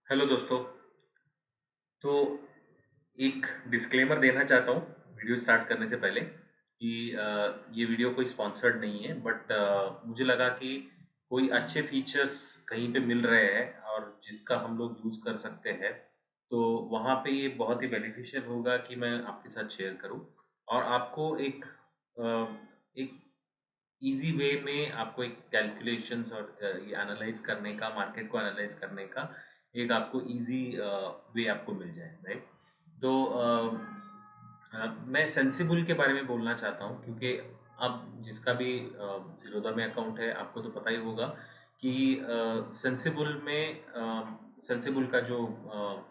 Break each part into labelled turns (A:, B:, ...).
A: Hello दोस्तों। तो एक डिस्क्लेमर देना चाहता हूँ वीडियो स्टार्ट करने से पहले कि ये वीडियो कोई स्पॉन्सर्ड नहीं है, बट मुझे लगा कि कोई अच्छे फीचर्स कहीं पे मिल रहे हैं और जिसका हम लोग यूज़ कर सकते हैं, तो वहाँ पे ये बहुत ही बेनिफिशियल होगा कि मैं आपके साथ शेयर करूँ और आपको एक ईज़ी वे में आपको एक कैलकुलेशंस और ये एनालाइज़ करने का, मार्केट को एनालाइज़ करने का एक आपको ईज़ी वे आपको मिल जाए, राइट? तो मैं सेंसिबल के बारे में बोलना चाहता हूँ क्योंकि अब जिसका भी ज़ीरोधा में अकाउंट है, आपको तो पता ही होगा कि सेंसिबल का जो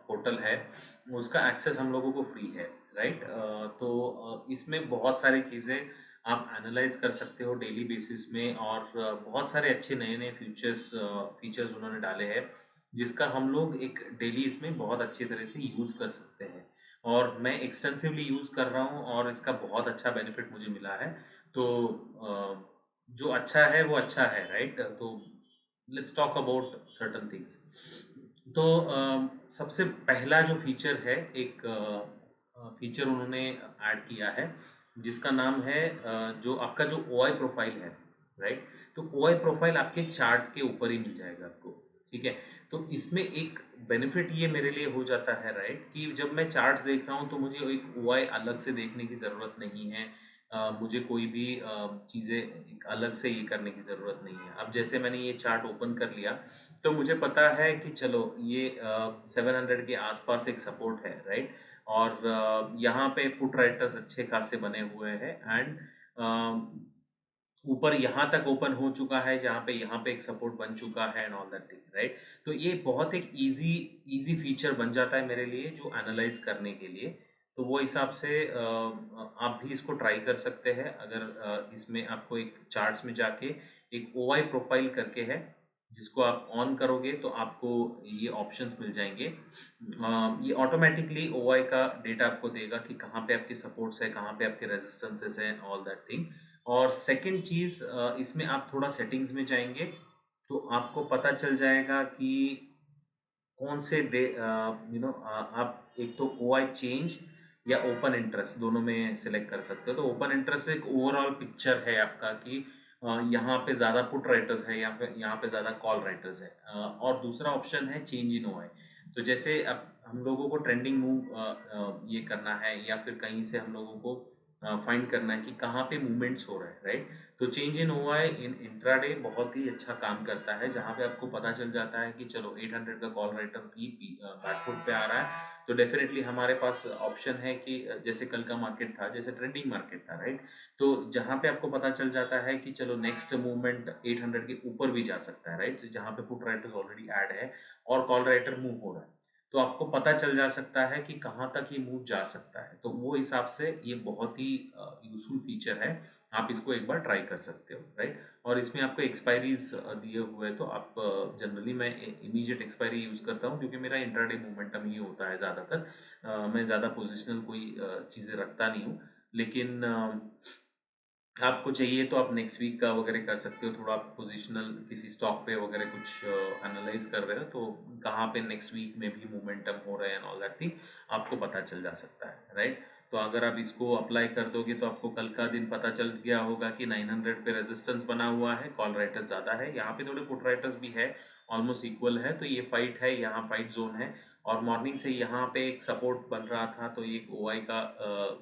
A: पोर्टल है, उसका एक्सेस हम लोगों को फ्री है, राइट? तो इसमें बहुत सारी चीज़ें आप एनालाइज़ कर सकते हो डेली बेसिस में और बहुत सारे अच्छे नए-नए फीचर्स उन्होंने डाले हैं, जिसका हम लोग एक डेली इसमें बहुत अच्छी तरह से यूज़ कर सकते हैं। और मैं एक्सटेंसिवली यूज़ कर रहा हूँ और इसका बहुत अच्छा बेनिफिट मुझे मिला है। तो जो अच्छा है वो अच्छा है, राइट? तो let's talk about certain things. तो सबसे पहला जो फीचर है, एक फीचर उन्होंने ऐड किया है जिसका नाम है जो आपका जो ओआई प्रोफाइल है, राइट? तो ओआई प्रोफाइल आपके चार्ट के ऊपर ही मिल जाएगा आपको, ठीक है? तो इसमें एक बेनिफिट ये मेरे लिए हो जाता है, राइट, कि जब मैं चार्ट्स देख रहा हूँ तो मुझे एक ओआई अलग से देखने की ज़रूरत नहीं है। मुझे कोई भी चीज़ें एक अलग से ये करने की ज़रूरत नहीं है। अब जैसे मैंने ये चार्ट ओपन कर लिया, तो मुझे पता है कि चलो ये 700 के आसपास एक सपोर्ट है, राइट? और यहाँ पे पुट राइटर्स अच्छे खासे बने हुए हैं एंड ऊपर यहाँ तक ओपन हो चुका है जहाँ पे यहाँ पे एक सपोर्ट बन चुका है and all that thing, right? तो ये बहुत एक ईज़ी फीचर बन जाता है मेरे लिए जो एनालाइज़ करने के लिए। तो वो हिसाब से आप भी इसको ट्राई कर सकते हैं अगर इसमें आपको एक चार्ट्स में जाके एक ओआई प्रोफाइल करके है, जिसको आप ऑन करोगे तो आपको ये ऑप्शंस मिल जाएँगे। ये ऑटोमैटिकली ओआई का डेटा आपको देगा कि कहाँ पे आपके सपोर्ट्स है, कहाँ पे आपके रेजिस्टेंसेस हैं, ऑल दैट थिंग। और सेकंड चीज़, इसमें आप थोड़ा सेटिंग्स में जाएँगे, तो आपको पता चल जाएगा कि कौन से आप एक तो ओआई चेंज या ओपन इंटरेस्ट दोनों में सिलेक्ट कर सकते हो। तो ओपन इंटरेस्ट एक ओवरऑल पिक्चर है आपका कि यहाँ पे ज़्यादा पुट राइटर्स है या फिर यहाँ पे ज़्यादा कॉल राइटर्स है। और दूसरा ऑप्शन है चेंज इन ओआई। तो जैसे अब हम लोगों को ट्रेंडिंग मूव ये करना है या फिर कहीं से हम लोगों को फाइंड करना है कि कहाँ पे मूवमेंट्स हो रहे हैं, राइट? तो change in OI in intraday बहुत ही अच्छा काम करता है, जहाँ पे आपको पता चल जाता है कि चलो 800 का कॉल राइटर बैकफुट पे आ रहा है, तो डेफिनेटली हमारे पास ऑप्शन है कि जैसे कल का मार्केट था, जैसे ट्रेंडिंग मार्केट था, राइट? तो जहाँ पे आपको पता चल जाता है कि चलो नेक्स्ट मूवमेंट 800 के ऊपर भी जा सकता है, राइट? जहाँ पे पुट राइटर्स ऑलरेडी ऐड है और कॉल राइटर मूव हो रहा है। तो आपको पता चल जा सकता है कि कहाँ तक ये मूव जा सकता है। तो वो हिसाब से ये बहुत ही यूज़फुल फीचर है। आप इसको एक बार ट्राई कर सकते हो, राइट? और इसमें आपको एक्सपायरीज़ दिए हुए हैं, तो आप जनरली मैं इमीडिएट एक्सपायरी यूज़ करता हूँ क्योंकि मेरा इंट्राडे मोमेंटम ही होता है ज़्यादातर। मैं ज़्यादा पोज़िशनल कोई चीज़ें रखता नहीं हूँ। लेकिन आपको चाहिए तो आप नेक्स्ट वीक का वगैरह कर सकते हो। थोड़ा आप पोज़िशनल किसी स्टॉक पे वगैरह कुछ एनालाइज़ कर रहे हो, तो कहाँ पे नेक्स्ट वीक में भी मोमेंटम हो रहा है एंड ऑल दैट थिंग, आपको पता चल जा सकता है, राइट? तो अगर आप इसको अप्लाई कर दोगे तो आपको कल का दिन पता चल गया होगा कि 900 पे रेजिस्टेंस बना हुआ है, कॉल राइटर्स ज़्यादा है, यहाँ पे थोड़े पुट राइटर्स भी है, ऑलमोस्ट इक्वल है, तो ये फाइट है, यहाँ फाइट ज़ोन है। और मॉर्निंग से यहाँ पे एक सपोर्ट बन रहा था, तो ये ओआई का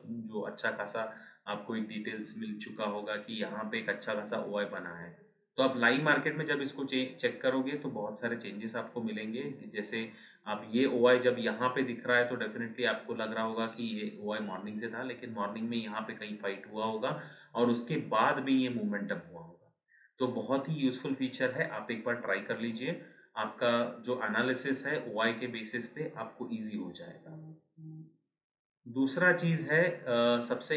A: जो अच्छा खासा आपको एक डिटेल्स मिल चुका होगा कि यहाँ पे एक अच्छा खासा ओआई बना है। तो आप लाइव मार्केट में जब इसको चेक करोगे तो बहुत सारे चेंजेस आपको मिलेंगे। जैसे आप ये ओआई जब यहाँ पे दिख रहा है तो डेफिनेटली आपको लग रहा होगा कि ये ओआई मॉर्निंग से था, लेकिन मॉर्निंग में यहाँ पे कहीं फाइट हुआ होगा और उसके बाद में ये मोमेंटम हुआ होगा। तो बहुत ही यूज़फुल फीचर है, आप एक बार ट्राई कर लीजिए। आपका जो एनालिसिस है ओआई के बेसिस पे आपको ईज़ी हो जाएगा। दूसरा चीज़ है सबसे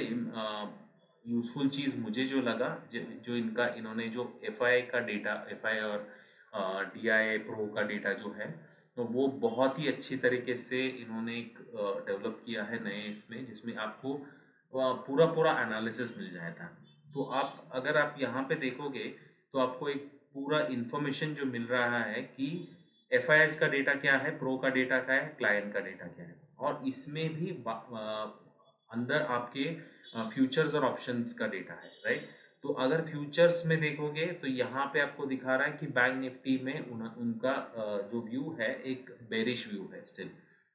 A: यूज़फुल चीज़ मुझे जो लगा, जो इनका इन्होंने जो एफआई का डेटा, एफआई और डीआई प्रो का डेटा जो है, तो वो बहुत ही अच्छी तरीके से इन्होंने एक डेवलप किया है नए इसमें, जिसमें आपको पूरा पूरा एनालिसिस मिल जाएगा। तो आप अगर आप यहाँ पे देखोगे तो आपको एक पूरा इन्फॉर्मेशन जो मिल रहा है कि FIS का डेटा क्या है, प्रो का डेटा क्या है, क्लाइंट का डेटा क्या है, और इसमें भी अंदर आपके फ्यूचर्स और ऑप्शंस का डेटा है, राइट। तो अगर फ्यूचर्स में देखोगे तो यहाँ पे आपको दिखा रहा है कि बैंक निफ्टी में उनका जो व्यू है एक बेरिश व्यू है स्टिल,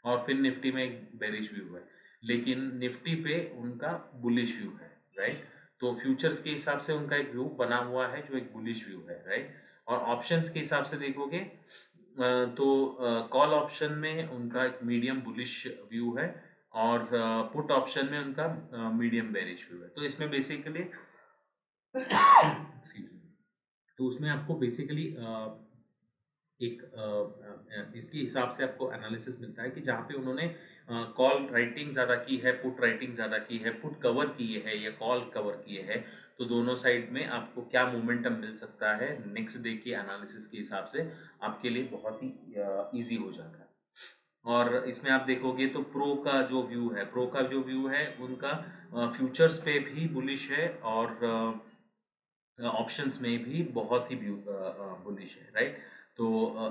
A: और फिर निफ्टी में एक बेरिश व्यू है, लेकिन निफ्टी पे उनका बुलिश व्यू है, राइट। तो फ्यूचर्स के हिसाब से उनका एक व्यू बना हुआ है जो एक बुलिश व्यू है, राइट। और ऑप्शंस के हिसाब से देखोगे तो कॉल ऑप्शन में उनका एक मीडियम बुलिश व्यू है, और पुट ऑप्शन में उनका मीडियम बेरिश व्यू है। तो इसमें बेसिकली एक्सक्यूज मी, तो उसमें आपको बेसिकली एक इसके हिसाब से आपको एनालिसिस मिलता है कि जहाँ पे उन्होंने कॉल राइटिंग ज़्यादा की है, पुट राइटिंग ज़्यादा की है, पुट कवर किए है या कॉल कवर किए है, तो दोनों साइड में आपको क्या मोमेंटम मिल सकता है नेक्स्ट डे के एनालिसिस के हिसाब से आपके लिए बहुत ही ईजी हो जाता है। और इसमें आप देखोगे तो प्रो का जो व्यू है, उनका फ्यूचर्स पे भी बुलिश है, और ऑप्शंस में भी बहुत ही बुलिश है, राइट। तो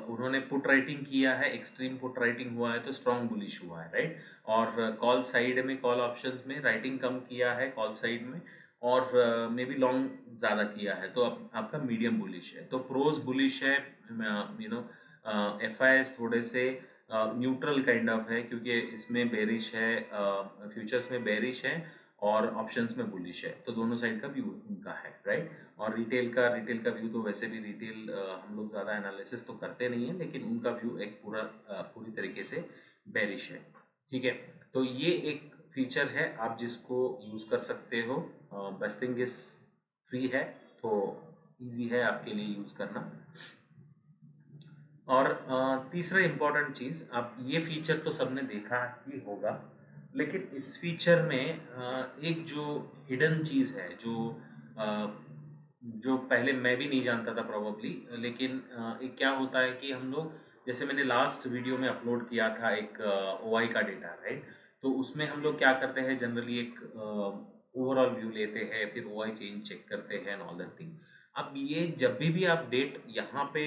A: उन्होंने पुट राइटिंग किया है, एक्सट्रीम पुट राइटिंग हुआ है तो स्ट्रॉन्ग बुलिश हुआ है, राइट। और कॉल साइड में, कॉल ऑप्शंस में राइटिंग कम किया है कॉल साइड में, और मे बी लॉन्ग ज़्यादा किया है, तो आपका मीडियम बुलिश है। तो प्रोज बुलिश है, यू नो FIS थोड़े से न्यूट्रल काइंड ऑफ है, क्योंकि इसमें बेरिश है, फ्यूचर्स में बेरिश है और ऑप्शंस में बुलिश है, तो दोनों साइड का व्यू उनका है, राइट। और रिटेल का व्यू तो वैसे भी रिटेल हम लोग ज़्यादा एनालिसिस तो करते नहीं है, लेकिन उनका व्यू एक पूरी तरीके से बेरिश है, ठीक है। तो ये एक फीचर है आप जिसको यूज़ कर सकते हो। बेस्ट थिंग इज फ्री है, तो इजी है आपके लिए यूज़ करना। और तीसरा इम्पॉर्टेंट चीज़, आप ये फीचर तो सबने देखा ही होगा, लेकिन इस फीचर में एक जो हिडन चीज़ है, जो पहले मैं भी नहीं जानता था प्रोबेबली, लेकिन एक क्या होता है कि हम लोग, जैसे मैंने लास्ट वीडियो में अपलोड किया था एक OI का डेटा, राइट। तो उसमें हम लोग क्या करते हैं, जनरली एक ओवरऑल व्यू लेते हैं, फिर OI चेंज चेक करते हैं एंड ऑल दैट थिंग। अब ये जब भी आप डेट यहाँ पे,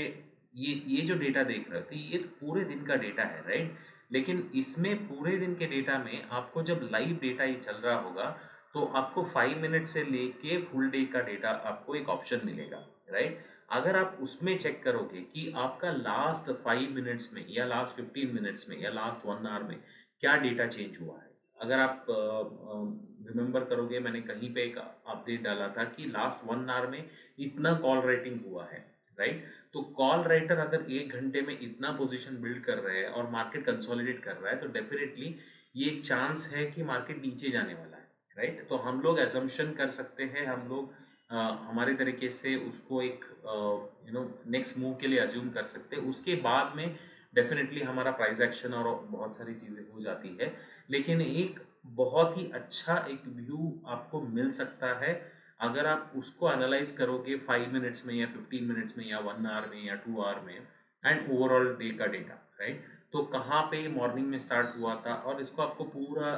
A: ये जो डेटा देख रहे थे, ये तो पूरे दिन का डेटा है, राइट। लेकिन इसमें पूरे दिन के डेटा में आपको जब लाइव डेटा ये चल रहा होगा, तो आपको 5 मिनट से लेके फुल डे का डेटा आपको एक ऑप्शन मिलेगा, राइट। अगर आप उसमें चेक करोगे कि आपका लास्ट 5 मिनट्स में या लास्ट 15 मिनट्स में या लास्ट 1 आवर में क्या डेटा चेंज हुआ है, अगर आप रिमेंबर करोगे, मैंने कहीं पे एक अपडेट डाला था कि लास्ट 1 आवर में इतना कॉल राइटिंग हुआ है, राइट। तो कॉल राइटर अगर 1 घंटे में इतना पोजीशन बिल्ड कर रहे हैं और मार्केट कंसोलिडेट कर रहा है, तो डेफिनेटली ये एक चांस है कि मार्केट नीचे जाने वाला है, राइट। तो हम लोग एजम्पशन कर सकते हैं, हम लोग हमारे तरीके से उसको एक नेक्स्ट मूव के लिए अज्यूम कर सकते हैं। उसके बाद में डेफिनेटली हमारा प्राइस एक्शन और बहुत सारी चीज़ें हो जाती है, लेकिन एक बहुत ही अच्छा एक व्यू आपको मिल सकता है अगर आप उसको एनालाइज करोगे 5 मिनट्स में या 15 मिनट्स में या 1 आवर में या 2 आवर में, एंड ओवरऑल डे का डेटा, राइट। तो कहाँ पे मॉर्निंग में स्टार्ट हुआ था, और इसको आपको पूरा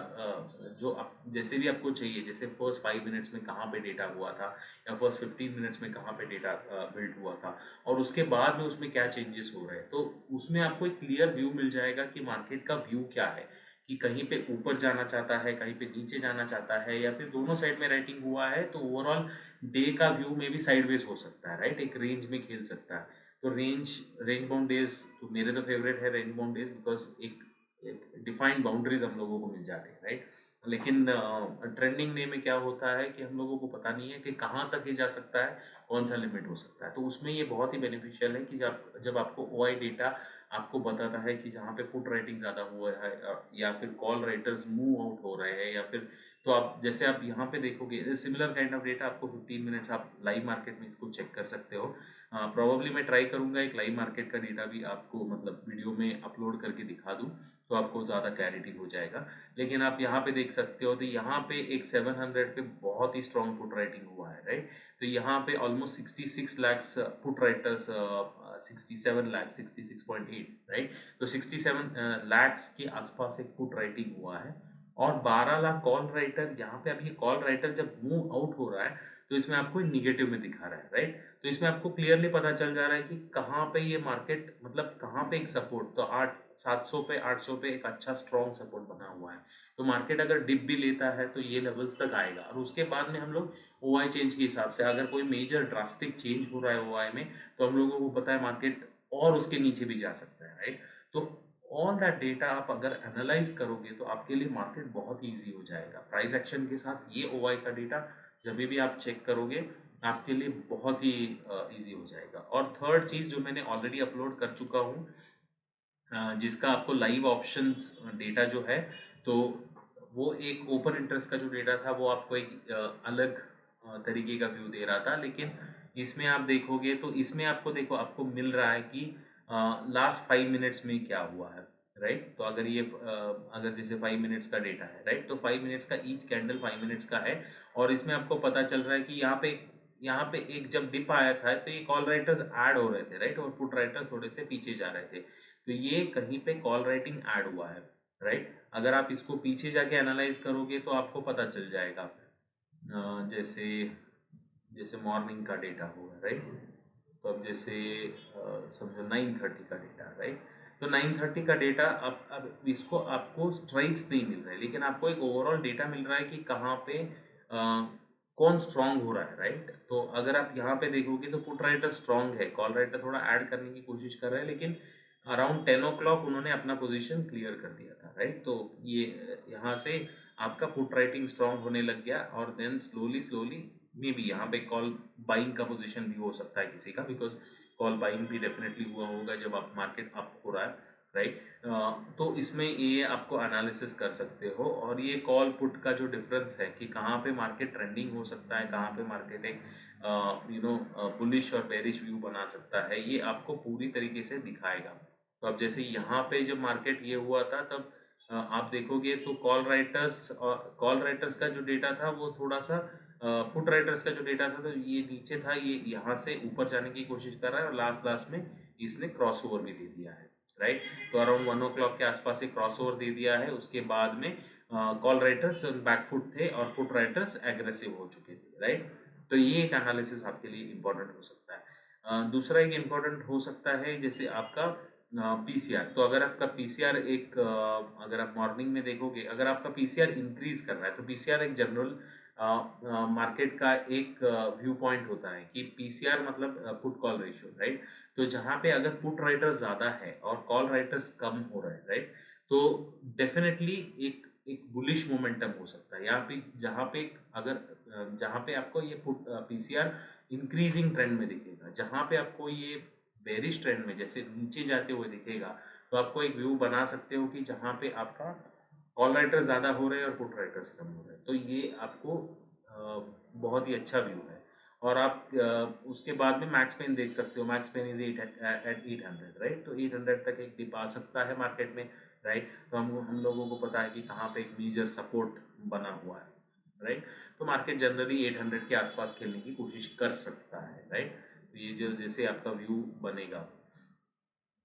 A: जो आप जैसे भी आपको चाहिए, जैसे फर्स्ट 5 मिनट्स में कहाँ पे डेटा हुआ था, या फर्स्ट 15 मिनट्स में कहाँ पे डेटा बिल्ड हुआ था, और उसके बाद में उसमें क्या चेंजेस हो रहे हैं, तो उसमें आपको एक क्लियर व्यू मिल जाएगा कि मार्केट का व्यू क्या है, कि कहीं पे ऊपर जाना चाहता है, कहीं पे नीचे जाना चाहता है, या फिर दोनों साइड में राइटिंग हुआ है, तो ओवरऑल डे का व्यू में भी साइडवेज हो सकता है, राइट। एक रेंज में खेल सकता है। तो रेंज बाउंड डेज तो मेरे तो फेवरेट है, रेंज बाउंड डेज, बिकॉज एक डिफाइंड बाउंड्रीज हम लोगों को मिल जाते हैं, राइट। लेकिन ट्रेंडिंग डे में क्या होता है कि हम लोगों को पता नहीं है कि कहाँ तक ये जा सकता है, कौन सा लिमिट हो सकता है। तो उसमें ये बहुत ही बेनिफिशियल है कि जब आपको OI डेटा आपको बताता है कि जहाँ पे पुट राइटिंग ज़्यादा हुआ है, या फिर कॉल राइटर्स मूव आउट हो रहे हैं, या फिर, तो आप जैसे आप यहाँ पे देखोगे सिमिलर काइंड ऑफ डेटा आपको 15 मिनट्स आप लाइव मार्केट में इसको चेक कर सकते हो। प्रोबेबली मैं ट्राई करूँगा एक लाइव मार्केट का डेटा भी आपको मतलब वीडियो में अपलोड करके दिखा दूँ, तो आपको ज़्यादा क्लैरिटी हो जाएगा। लेकिन आप यहाँ पे देख सकते हो, तो यहाँ पे एक 700 पे बहुत ही स्ट्रॉन्ग पुट राइटिंग हुआ है, राइट। तो यहाँ पे almost 66 lakhs put writers, 67 lakh 66.8, right. तो 67 लैक्स के आसपास एक पुट राइटिंग हुआ है, और 12 लाख कॉल राइटर। यहाँ पे अब ये कॉल राइटर जब मूव आउट हो रहा है, तो इसमें आपको निगेटिव में दिखा रहा है, राइट? तो इसमें आपको क्लियरली पता चल जा रहा है कि कहाँ पे ये मार्केट, मतलब कहाँ पे एक सपोर्ट, तो 700 पे 800 पे एक अच्छा स्ट्रॉन्ग सपोर्ट बना हुआ है। तो मार्केट अगर डिप भी लेता है तो ये लेवल्स तक आएगा, और उसके बाद में हम लोग ओआई चेंज के हिसाब से, अगर कोई मेजर ड्रास्टिक चेंज हो रहा है ओआई में, तो हम लोगों को पता है मार्केट और उसके नीचे भी जा सकता है, राइट? तो ऑल दैट डेटा आप अगर एनालाइज करोगे तो आपके लिए मार्केट बहुत ईजी हो जाएगा। प्राइस एक्शन के साथ ये ओआई का डेटा जब भी आप चेक करोगे, आपके लिए बहुत ही ईजी हो जाएगा। और थर्ड चीज़ जो मैंने ऑलरेडी अपलोड कर चुका हूँ, जिसका आपको लाइव ऑप्शंस डेटा जो है, तो वो एक ओपन इंटरेस्ट का जो डेटा था वो आपको एक अलग तरीके का व्यू दे रहा था, लेकिन इसमें आप देखोगे तो इसमें आपको देखो आपको मिल रहा है कि लास्ट 5 मिनट्स में क्या हुआ है, राइट? तो अगर ये अगर जैसे 5 मिनट्स का डेटा है, राइट, तो 5 मिनट्स का ईच कैंडल 5 मिनट्स का है, और इसमें आपको पता चल रहा है कि यहाँ पे एक जब डिप आया था तो ये कॉल राइटर्स ऐड हो रहे थे, राइट, और पुट राइटर्स थोड़े से पीछे जा रहे थे, तो ये कहीं पे कॉल राइटिंग ऐड हुआ है, राइट? अगर आप इसको पीछे जाके एनालाइज करोगे तो आपको पता चल जाएगा। जैसे जैसे मॉर्निंग का डेटा होगा, राइट? तो अब जैसे समझो 9:30 का डेटा, राइट? तो 9:30 का डेटा, अब इसको आपको स्ट्राइक्स नहीं मिल रहे, लेकिन आपको एक ओवरऑल डेटा मिल रहा है कि कहाँ पे कौन स्ट्रांग हो रहा है, राइट? तो अगर आप यहाँ पे देखोगे तो पुट राइटर स्ट्रांग है, कॉल राइटर थोड़ा ऐड करने की कोशिश कर रहा है, लेकिन अराउंड 10 o'clock उन्होंने अपना पोजीशन क्लियर कर दिया था, राइट? तो ये यहाँ से आपका पुट राइटिंग स्ट्रांग होने लग गया, और then slowly slowly may be यहाँ पे कॉल बाइंग का पोजीशन भी हो सकता है किसी का, बिकॉज कॉल बाइंग भी डेफिनेटली हुआ होगा जब आप मार्केट अप हो रहा है, राइट? तो इसमें ये आपको एनालिसिस कर सकते हो, और ये कॉल पुट का जो डिफरेंस है कि कहाँ पे मार्केट ट्रेंडिंग हो सकता है, कहाँ पे मार्केट एक बुलिश और बेरिश व्यू बना सकता है, ये आपको पूरी तरीके से दिखाएगा। तो अब जैसे यहाँ पे जब मार्केट ये हुआ था, तब आप देखोगे तो कॉल राइटर्स का जो डेटा था वो थोड़ा सा, पुट राइटर्स का जो डेटा था तो ये नीचे था, ये यहाँ से ऊपर जाने की कोशिश कर रहा है, और लास्ट लास्ट में इसने क्रॉस ओवर भी दे दिया है, राइट? तो अराउंड 1 o'clock के आसपास एक क्रॉस ओवर दे दिया है, उसके बाद में कॉल राइटर्स बैकफुट थे और पुट राइटर्स एग्रेसिव हो चुके थे, राइट? तो ये एक एनालिसिस आपके लिए इंपॉर्टेंट हो सकता है। दूसरा एक इम्पॉर्टेंट हो सकता है जैसे आपका पीसीआर। तो अगर आपका पीसीआर अगर आप मॉर्निंग में देखोगे, अगर आपका पीसीआर इंक्रीज कर रहा है, तो पीसीआर एक जनरल मार्केट का एक व्यू पॉइंट होता है कि पीसीआर मतलब पुट कॉल रेशियो, राइट? तो जहाँ पे अगर पुट राइटर्स ज़्यादा है और कॉल राइटर्स कम हो रहे हैं, राइट, तो डेफिनेटली एक एक बुलिश मोमेंटम हो सकता है यहाँ पे, जहाँ पे आपको ये पुट पीसीआर इंक्रीजिंग ट्रेंड में दिखेगा, जहाँ पे आपको ये बेरिश ट्रेंड में जैसे नीचे जाते हुए दिखेगा, तो आपको एक व्यू बना सकते हो कि जहाँ पे आपका कॉल राइटर ज़्यादा हो रहे हैं और पुट राइटर्स कम हो रहे हैं, तो ये आपको बहुत ही अच्छा व्यू है। और आप उसके बाद में मैक्स पेन देख सकते हो, max pen is at at 800, right? तो 800 तक एक डिप आ सकता है मार्केट में, राइट? तो हम लोगों को पता है कि कहाँ पे एक मेजर सपोर्ट बना हुआ है, राइट? तो मार्केट जनरली 800 के आसपास खेलने की कोशिश कर सकता है, राइट? तो ये जो जैसे आपका व्यू बनेगा,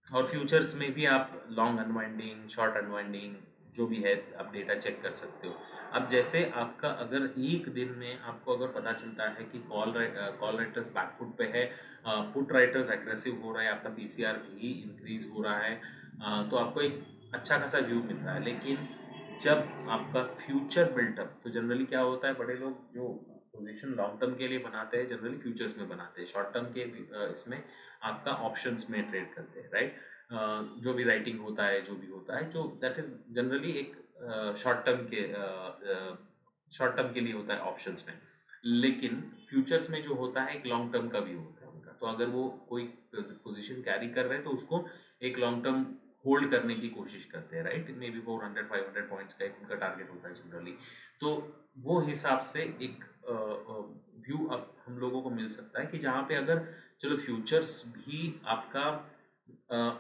A: और फ्यूचर्स में भी आप लॉन्ग अनवाइंडिंग, शॉर्ट अनवाइंडिंग जो भी है आप डेटा चेक कर सकते हो। अब जैसे आपका अगर एक दिन में आपको अगर पता चलता है कि कॉल राइटर्स बैकफुट पे है, पुट राइटर्स एग्रेसिव हो रहा है, आपका पीसीआर भी इंक्रीज हो रहा है, तो आपको एक अच्छा खासा व्यू मिल रहा है। लेकिन जब आपका फ्यूचर बिल्टअप, तो जनरली क्या होता है, बड़े लोग जो पोजीशन लॉन्ग टर्म के लिए बनाते हैं जनरली फ्यूचर्स में बनाते हैं, शॉर्ट टर्म के इसमें आपका ऑप्शंस में ट्रेड करते हैं, राइट? जो भी राइटिंग होता है, जो भी होता है, जो दैट इज जनरली एक शॉर्ट टर्म के लिए होता है ऑप्शंस में। लेकिन फ्यूचर्स में जो होता है एक लॉन्ग टर्म का भी होता है उनका, तो अगर वो कोई पोजीशन कैरी कर रहे हैं तो उसको एक लॉन्ग टर्म होल्ड करने की कोशिश करते हैं, राइट? मे बी 400-500 पॉइंट्स का एक उनका टारगेट होता है जनरली। तो वो हिसाब से एक व्यू अब हम लोगों को मिल सकता है कि जहाँ पे अगर चलो फ्यूचर्स भी आपका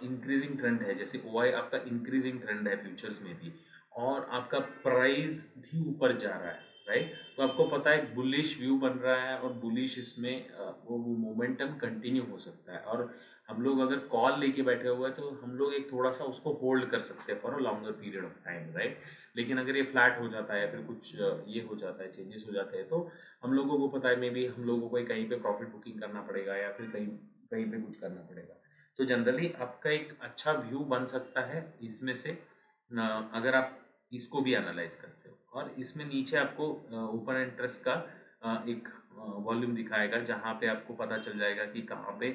A: इंक्रीजिंग ट्रेंड है, जैसे ओआई आपका इंक्रीजिंग ट्रेंड है फ्यूचर्स में भी, और आपका प्राइस भी ऊपर जा रहा है, राइट? तो आपको पता है बुलिश व्यू बन रहा है, और बुलिश इसमें वो मोमेंटम कंटिन्यू हो सकता है। और हम लोग अगर कॉल लेके बैठे हुए हैं तो हम लोग एक थोड़ा सा उसको होल्ड कर सकते हैं for a longer period of time, right. लेकिन अगर ये फ्लैट हो जाता है या फिर कुछ ये हो जाता है, चेंजेस हो जाते हैं, तो हम लोगों को पता है मे बी हम लोगों को कहीं पे प्रॉफिट बुकिंग करना पड़ेगा या फिर कहीं कहीं पे कुछ करना पड़ेगा। तो जनरली आपका एक अच्छा व्यू बन सकता है इसमें से, अगर आप इसको भी एनालाइज करते हो। और इसमें नीचे आपको ओपन इंटरेस्ट का एक वॉल्यूम दिखाएगा, जहाँ पे आपको पता चल जाएगा कि कहाँ पे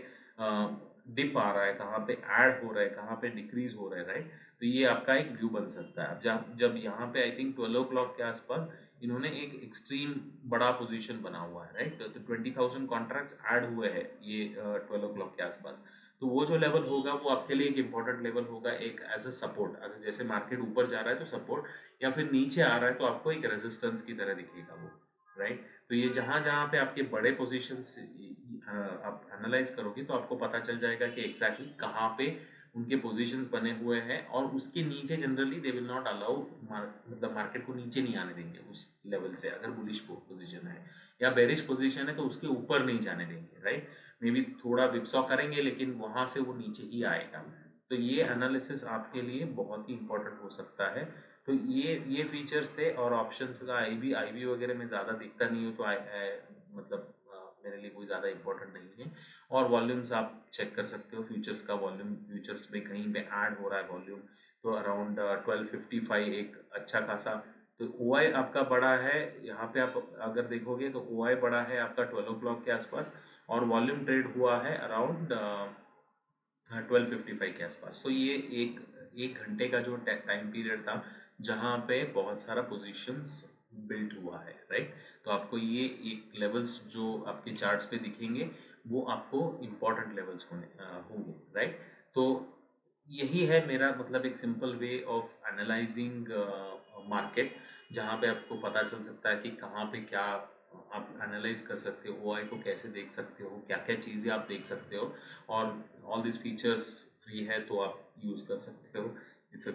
A: डिप आ रहा है, कहाँ पे ऐड हो रहा है, कहाँ पे डिक्रीज हो रहा है, राइट। तो ये आपका एक व्यू बन सकता है। अब जब जब यहाँ पे आई थिंक 12 o'clock के आसपास इन्होंने एक एक्सट्रीम बड़ा पोजीशन बना हुआ है, राइट। तो 20,000 कॉन्ट्रैक्ट्स ऐड हुए हैं ये 12 o'clock के आसपास। तो वो जो लेवल होगा वो आपके लिए एक इम्पॉर्टेंट लेवल होगा, एक एज अ सपोर्ट। अगर जैसे मार्केट ऊपर जा रहा है तो सपोर्ट, या फिर नीचे आ रहा है तो आपको एक रेजिस्टेंस की तरह दिखेगा वो, राइट। तो ये जहाँ जहाँ पे आपके बड़े पोजीशंस आप एनालाइज करोगे तो आपको पता चल जाएगा कि एग्जैक्टली कहाँ पे उनके पोजीशंस बने हुए हैं। और उसके नीचे generally they will not allow, मतलब मार्केट को नीचे नहीं आने देंगे उस लेवल से। अगर बुलिश पोजीशन है या बेरिश पोजीशन है तो उसके ऊपर नहीं जाने देंगे, राइट। मे बी थोड़ा विपसॉ करेंगे लेकिन वहां से वो नीचे ही आएगा। तो ये एनालिसिस आपके लिए बहुत ही इंपॉर्टेंट हो सकता है। तो ये फीचर्स थे। और ऑप्शंस का आईबी वगैरह में ज़्यादा दिखता नहीं हो तो मतलब मेरे लिए कोई ज़्यादा इंपॉर्टेंट नहीं है। और वॉल्यूम्स आप चेक कर सकते हो, फ्यूचर्स का वॉल्यूम, फ्यूचर्स में कहीं पे ऐड हो रहा है वॉल्यूम, तो अराउंड 1255 एक अच्छा खासा। तो ओ आपका बड़ा है यहाँ पे, आप अगर देखोगे तो ओ बड़ा है आपका 12 o'clock के आसपास। और वॉल्यूम ट्रेड हुआ है अराउंड 1255 के आसपास। तो ये एक एक घंटे का जो टाइम पीरियड था जहाँ पे बहुत सारा पोजीशंस बिल्ट हुआ है, राइट। तो आपको ये एक लेवल्स जो आपके चार्ट्स पे दिखेंगे वो आपको इम्पोर्टेंट लेवल्स होंगे, राइट। तो यही है मेरा मतलब एक simple way of analysing market, जहाँ पे आपको पता चल सकता है कि कहाँ पे क्या आप एनालाइज कर सकते हो, ओआई को कैसे देख सकते हो, क्या क्या चीज़ें आप देख सकते हो। और ऑल दिस फीचर्स फ्री है तो आप यूज़ कर सकते हो। It's a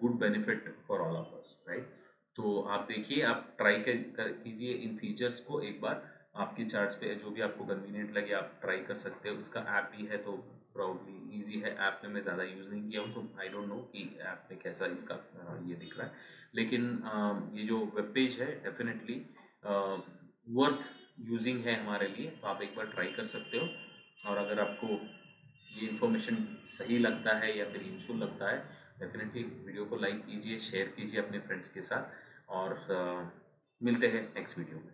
A: good benefit for all of us, right. तो आप देखिए, आप ट्राई कीजिए इन फीचर्स को एक बार। आपके चार्ट्स पे जो भी आपको कन्वीनियंट लगे आप ट्राई कर सकते हो। इसका ऐप भी है तो प्राउडली ईजी है। ऐप में मैं ज़्यादा यूज़ नहीं किया हूँ तो आई डोंट नो कि ऐप में कैसा इसका ये दिख रहा है। लेकिन ये जो वेब पेज है डेफिनेटली वर्थ यूजिंग है हमारे लिए, तो आप एक बार ट्राई कर सकते हो। और अगर आपको ये इन्फॉर्मेशन सही लगता है या फिर यूजफुल लगता है, डेफिनेटली वीडियो को लाइक कीजिए, शेयर कीजिए अपने फ्रेंड्स के साथ। और मिलते हैं नेक्स्ट वीडियो में।